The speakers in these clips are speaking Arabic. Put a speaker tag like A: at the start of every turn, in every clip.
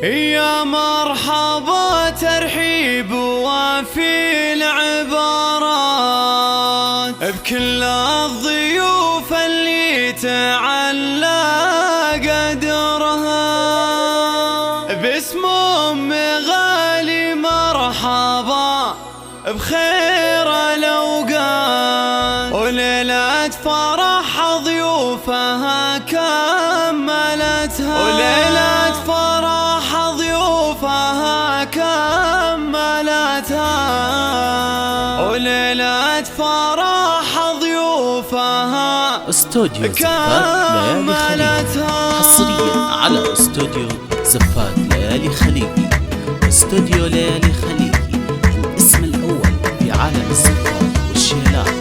A: يا مرحبا ترحيب وفي العبارات بكل الضيوف اللي تعلى قدرها، باسم أم غالي مرحبا بخير الأوقات، وليلة فرح ضيوفها كملتها، وليلة فرح ضيوفها كملتها، وليلة فرح ضيوفها
B: استوديو زفات ليالي خليجي، حصريا على استوديو زفات ليالي خليجي. استوديو ليالي خليجي الاسم الأول في عالم الزفات والشيلات.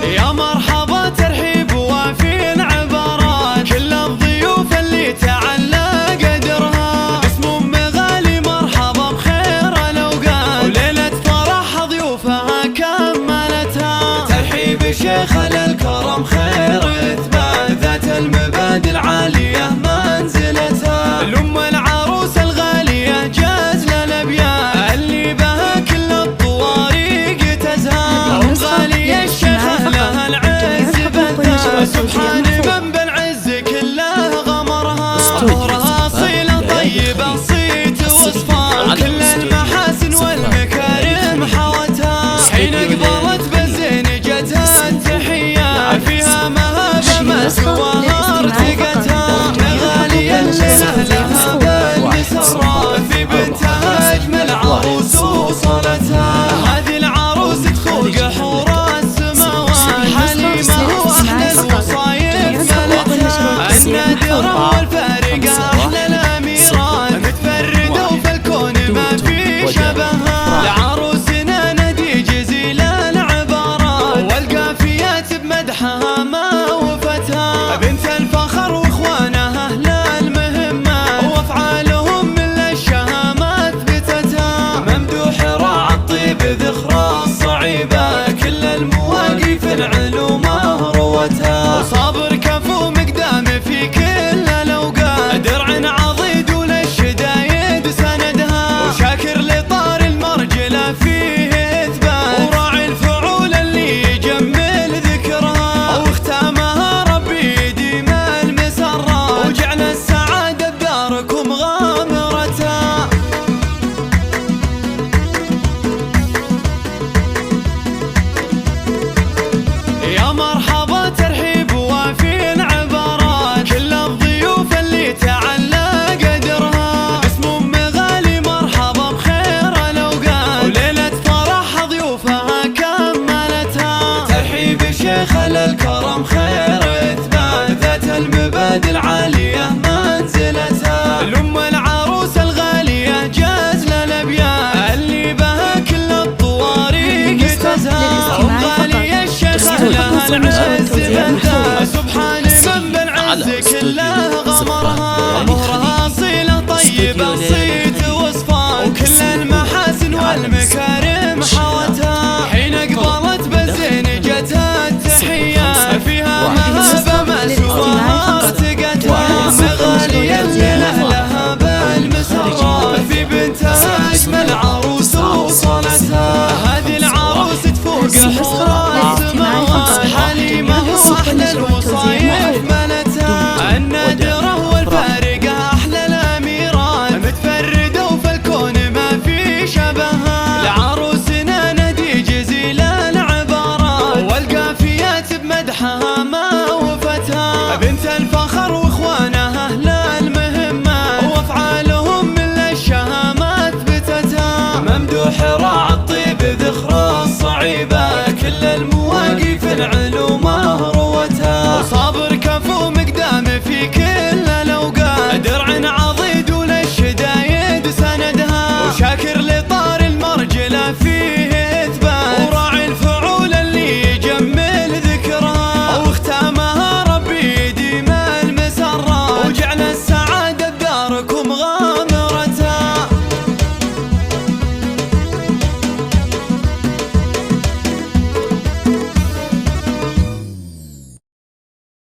A: يا مرحبا ترحيب وفي العبارات، كل الضيوف اللي تعلى قدرها، باسم أم غالي مرحبا بخير الأوقات، وليلة فرح ضيوفها كملتها، ترحيب شيخ الكرم خير